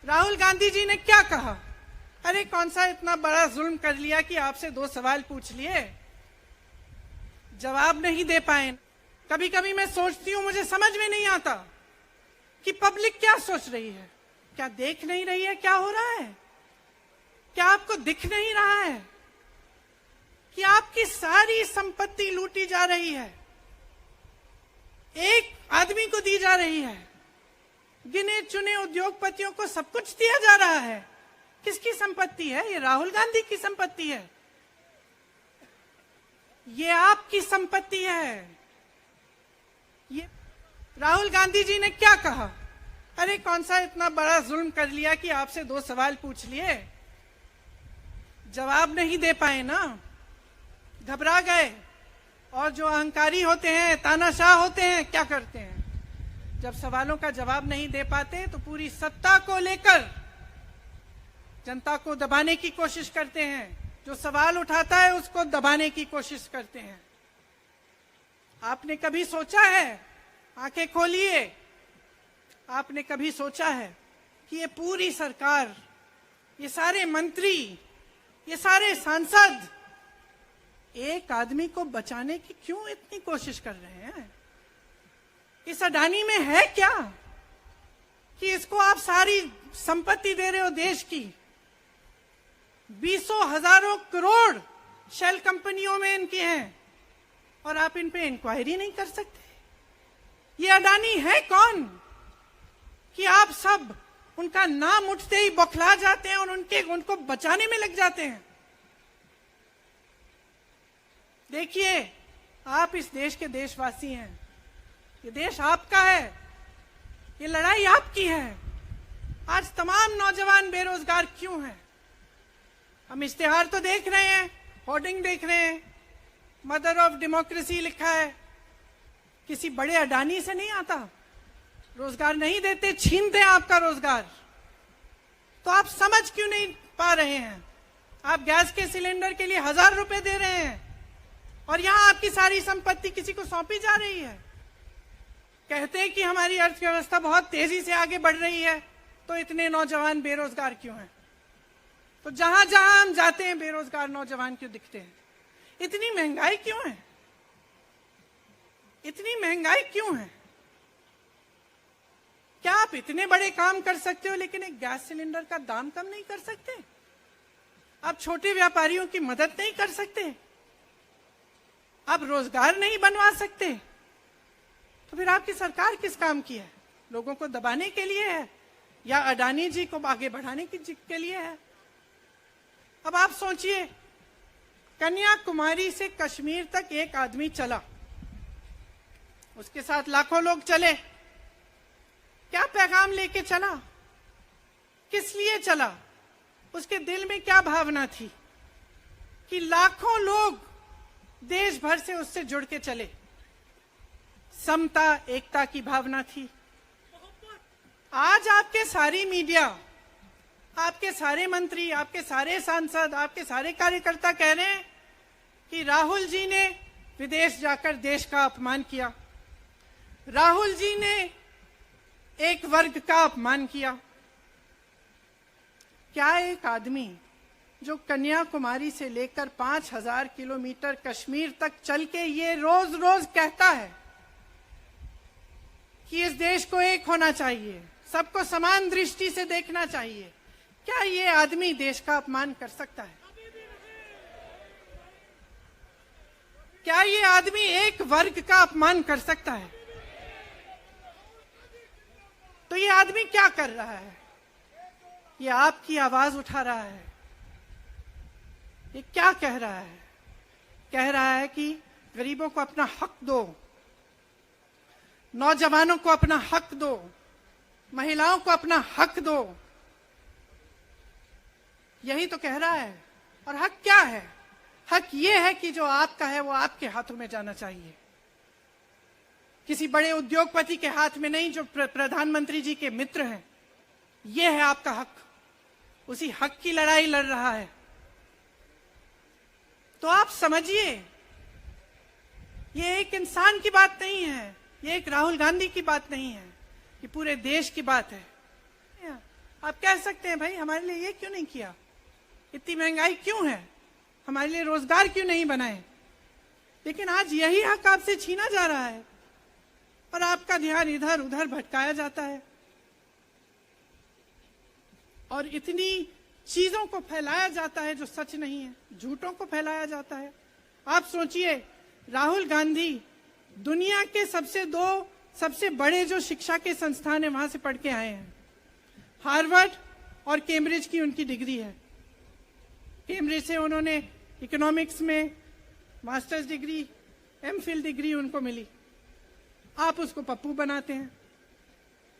राहुल गांधी जी ने क्या कहा? अरे कौन सा इतना बड़ा जुल्म कर लिया कि आपसे 2 सवाल पूछ लिए, जवाब नहीं दे पाए। कभी कभी मैं सोचती हूं, मुझे समझ में नहीं आता कि पब्लिक क्या सोच रही है। क्या देख नहीं रही है क्या हो रहा है? क्या आपको दिख नहीं रहा है कि आपकी सारी संपत्ति लूटी जा रही है, एक आदमी को दी जा रही है, गिने चुने उद्योगपतियों को सब कुछ दिया जा रहा है। किसकी संपत्ति है? ये राहुल गांधी की संपत्ति है, ये आपकी संपत्ति है। ये राहुल गांधी जी ने क्या कहा? अरे कौन सा इतना बड़ा जुल्म कर लिया कि आपसे 2 सवाल पूछ लिए, जवाब नहीं दे पाए ना, घबरा गए। और जो अहंकारी होते हैं, तानाशाह होते हैं, क्या करते हैं? जब सवालों का जवाब नहीं दे पाते तो पूरी सत्ता को लेकर जनता को दबाने की कोशिश करते हैं। जो सवाल उठाता है उसको दबाने की कोशिश करते हैं। आपने कभी सोचा है, आंखें खोलिए, आपने कभी सोचा है कि ये पूरी सरकार, ये सारे मंत्री, ये सारे सांसद एक आदमी को बचाने की क्यों इतनी कोशिश कर रहे हैं? इस अडानी में है क्या कि इसको आप सारी संपत्ति दे रहे हो देश की? 20 हजारों करोड़ शेल कंपनियों में इनकी हैं और आप इन पे इंक्वायरी नहीं कर सकते? ये अडानी है कौन कि आप सब उनका नाम उठते ही बौखला जाते हैं और उनको बचाने में लग जाते हैं? देखिए, आप इस देश के देशवासी हैं, ये देश आपका है, ये लड़ाई आपकी है। आज तमाम नौजवान बेरोजगार क्यों हैं? हम इश्तेहार तो देख रहे हैं, होर्डिंग देख रहे हैं, मदर ऑफ डेमोक्रेसी लिखा है। किसी बड़े अडानी से नहीं आता, रोजगार नहीं देते, छीनते हैं आपका रोजगार। तो आप समझ क्यों नहीं पा रहे हैं? आप गैस के सिलेंडर के लिए 1000 रुपए दे रहे हैं और यहां आपकी सारी संपत्ति किसी को सौंपी जा रही है। कहते हैं कि हमारी अर्थव्यवस्था बहुत तेजी से आगे बढ़ रही है, तो इतने नौजवान बेरोजगार क्यों हैं? तो जहां जहां हम जाते हैं बेरोजगार नौजवान क्यों दिखते हैं? इतनी महंगाई क्यों है? इतनी महंगाई क्यों है? क्या आप इतने बड़े काम कर सकते हो लेकिन एक गैस सिलेंडर का दाम कम नहीं कर सकते? आप छोटे व्यापारियों की मदद नहीं कर सकते? आप रोजगार नहीं बनवा सकते? तो फिर आपकी सरकार किस काम की है? लोगों को दबाने के लिए है या अडानी जी को आगे बढ़ाने के लिए है? अब आप सोचिए, कन्याकुमारी से कश्मीर तक एक आदमी चला, उसके साथ लाखों लोग चले। क्या पैगाम लेके चला? किस लिए चला? उसके दिल में क्या भावना थी कि लाखों लोग देश भर से उससे जुड़ के चले? समता, एकता की भावना थी। आज आपके सारी मीडिया, आपके सारे मंत्री, आपके सारे सांसद, आपके सारे कार्यकर्ता कह रहे हैं कि राहुल जी ने विदेश जाकर देश का अपमान किया, राहुल जी ने एक वर्ग का अपमान किया। क्या एक आदमी जो कन्याकुमारी से लेकर 5000 किलोमीटर कश्मीर तक चल के ये रोज रोज कहता है कि इस देश को एक होना चाहिए, सबको समान दृष्टि से देखना चाहिए, क्या ये आदमी देश का अपमान कर सकता है? क्या ये आदमी एक वर्ग का अपमान कर सकता है? तो ये आदमी क्या कर रहा है? ये आपकी आवाज उठा रहा है। ये क्या कह रहा है? कह रहा है कि गरीबों को अपना हक दो, नौजवानों को अपना हक दो, महिलाओं को अपना हक दो। यही तो कह रहा है। और हक क्या है? हक ये है कि जो आपका है वो आपके हाथों में जाना चाहिए, किसी बड़े उद्योगपति के हाथ में नहीं, जो प्रधानमंत्री जी के मित्र हैं। ये है आपका हक। उसी हक की लड़ाई लड़ रहा है। तो आप समझिए, ये एक इंसान की बात नहीं है, ये एक राहुल गांधी की बात नहीं है, ये पूरे देश की बात है। आप कह सकते हैं भाई हमारे लिए ये क्यों नहीं किया, इतनी महंगाई क्यों है, हमारे लिए रोजगार क्यों नहीं बनाए। लेकिन आज यही हक आपसे छीना जा रहा है और आपका ध्यान इधर उधर भटकाया जाता है और इतनी चीजों को फैलाया जाता है जो सच नहीं है, झूठों को फैलाया जाता है। आप सोचिए, राहुल गांधी दुनिया के सबसे बड़े जो शिक्षा के संस्थान है वहां से पढ़ के आए हैं। हार्वर्ड और कैम्ब्रिज की उनकी डिग्री है। कैम्ब्रिज से उन्होंने इकोनॉमिक्स में मास्टर्स डिग्री, एमफिल डिग्री उनको मिली। आप उसको पप्पू बनाते हैं।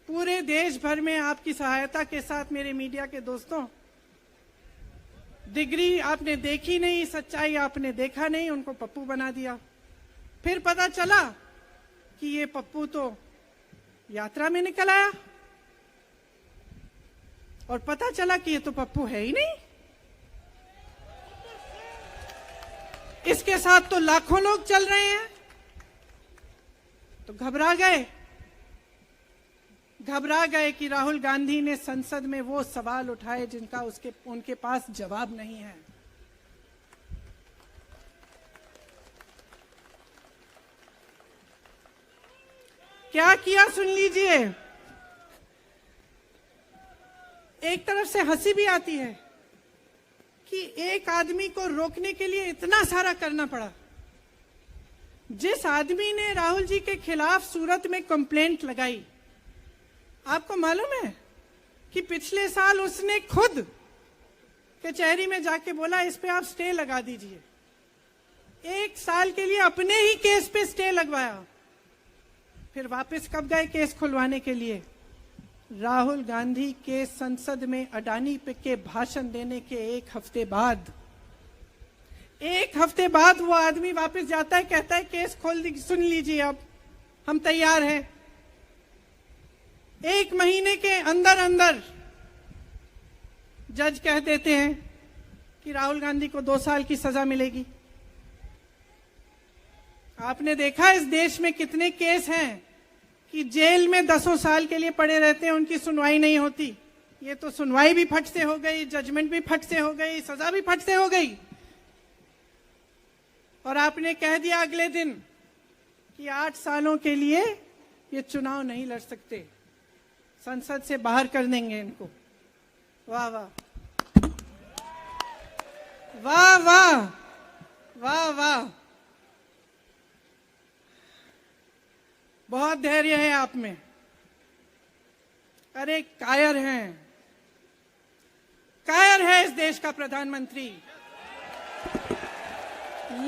पूरे देश भर में आपकी सहायता के साथ मेरे मीडिया के दोस्तों, डिग्री आपने देखी नहीं, सच्चाई आपने देखा नहीं, उनको पप्पू बना दिया। फिर पता चला कि ये पप्पू तो यात्रा में निकल आया और पता चला कि ये तो पप्पू है ही नहीं। इसके साथ तो लाखों लोग चल रहे हैं। तो घबरा गए कि राहुल गांधी ने संसद में वो सवाल उठाए जिनका उनके पास जवाब नहीं है। क्या किया सुन लीजिए। एक तरफ से हंसी भी आती है कि एक आदमी को रोकने के लिए इतना सारा करना पड़ा। जिस आदमी ने राहुल जी के खिलाफ सूरत में कंप्लेंट लगाई, आपको मालूम है कि पिछले साल उसने खुद कचहरी में जाके बोला इस पे आप स्टे लगा दीजिए। 1 साल के लिए अपने ही केस पे स्टे लगवाया। फिर वापस कब गए केस खुलवाने के लिए? राहुल गांधी के संसद में अडानी पे के भाषण देने के 1 हफ्ते बाद। 1 हफ्ते बाद वो आदमी वापस जाता है, कहता है केस खोल दी, सुन लीजिए अब हम तैयार हैं। 1 महीने के अंदर जज कह देते हैं कि राहुल गांधी को 2 साल की सजा मिलेगी। आपने देखा इस देश में कितने केस हैं कि जेल में 10 साल के लिए पड़े रहते हैं, उनकी सुनवाई नहीं होती। ये तो सुनवाई भी फट से हो गई, जजमेंट भी फट से हो गई, सजा भी फट से हो गई। और आपने कह दिया अगले दिन कि 8 सालों के लिए ये चुनाव नहीं लड़ सकते, संसद से बाहर कर देंगे इनको। वाह वाह वाह वाह वाह वाह, बहुत धैर्य है आप में। अरे कायर है इस देश का प्रधानमंत्री।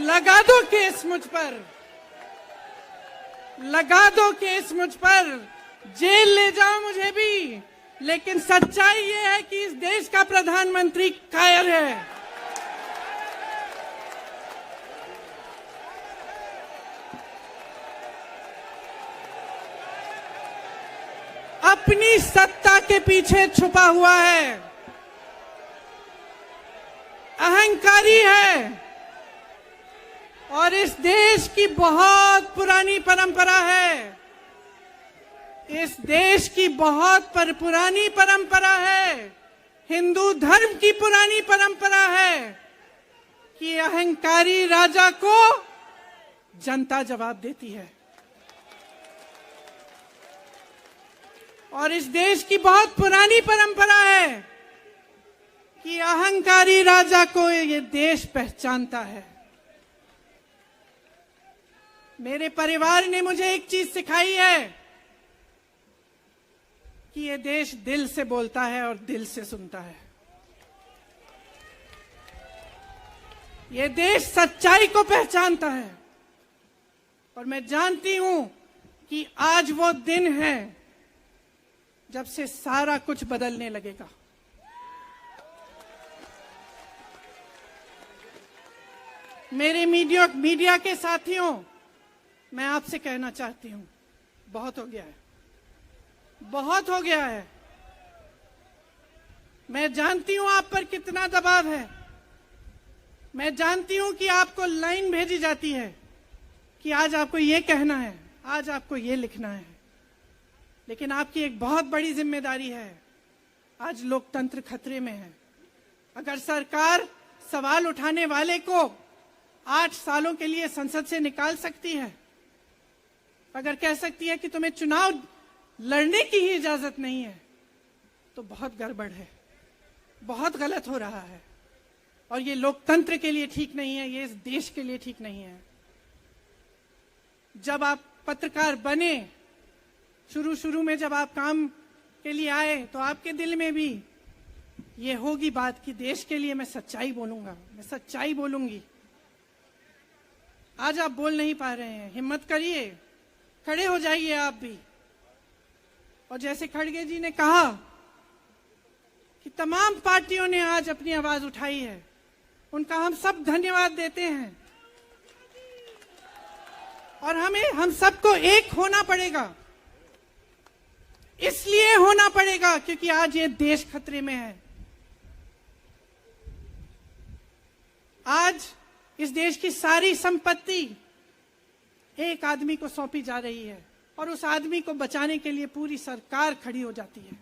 लगा दो केस मुझ पर, लगा दो केस मुझ पर, जेल ले जाओ मुझे भी, लेकिन सच्चाई ये है कि इस देश का प्रधानमंत्री कायर है। अपनी सत्ता के पीछे छुपा हुआ है, अहंकारी है और इस देश की बहुत पुरानी परंपरा है। इस देश की बहुत पुरानी परंपरा है, हिंदू धर्म की पुरानी परंपरा है कि अहंकारी राजा को जनता जवाब देती है। और इस देश की बहुत पुरानी परंपरा है कि अहंकारी राजा को ये देश पहचानता है। मेरे परिवार ने मुझे एक चीज सिखाई है कि ये देश दिल से बोलता है और दिल से सुनता है। ये देश सच्चाई को पहचानता है और मैं जानती हूं कि आज वो दिन है जब से सारा कुछ बदलने लगेगा। मेरे मीडिया के साथियों, मैं आपसे कहना चाहती हूं, बहुत हो गया है, बहुत हो गया है। मैं जानती हूं आप पर कितना दबाव है। मैं जानती हूं कि आपको लाइन भेजी जाती है कि आज आपको ये कहना है, आज आपको ये लिखना है। लेकिन आपकी एक बहुत बड़ी जिम्मेदारी है आज लोकतंत्र खतरे में है। अगर सरकार सवाल उठाने वाले को 8 सालों के लिए संसद से निकाल सकती है, अगर कह सकती है कि तुम्हें चुनाव लड़ने की ही इजाजत नहीं है, तो बहुत गड़बड़ है, बहुत गलत हो रहा है। और ये लोकतंत्र के लिए ठीक नहीं है, ये इस देश के लिए ठीक नहीं है। जब आप पत्रकार बने, शुरू में जब आप काम के लिए आए, तो आपके दिल में भी ये होगी बात कि देश के लिए मैं सच्चाई बोलूंगा, मैं सच्चाई बोलूंगी। आज आप बोल नहीं पा रहे हैं, हिम्मत करिए, खड़े हो जाइए आप भी। और जैसे खड़गे जी ने कहा कि तमाम पार्टियों ने आज अपनी आवाज उठाई है, उनका हम सब धन्यवाद देते हैं। और हम सबको एक होना पड़ेगा, इसलिए होना पड़ेगा क्योंकि आज ये देश खतरे में है। आज इस देश की सारी संपत्ति एक आदमी को सौंपी जा रही है और उस आदमी को बचाने के लिए पूरी सरकार खड़ी हो जाती है।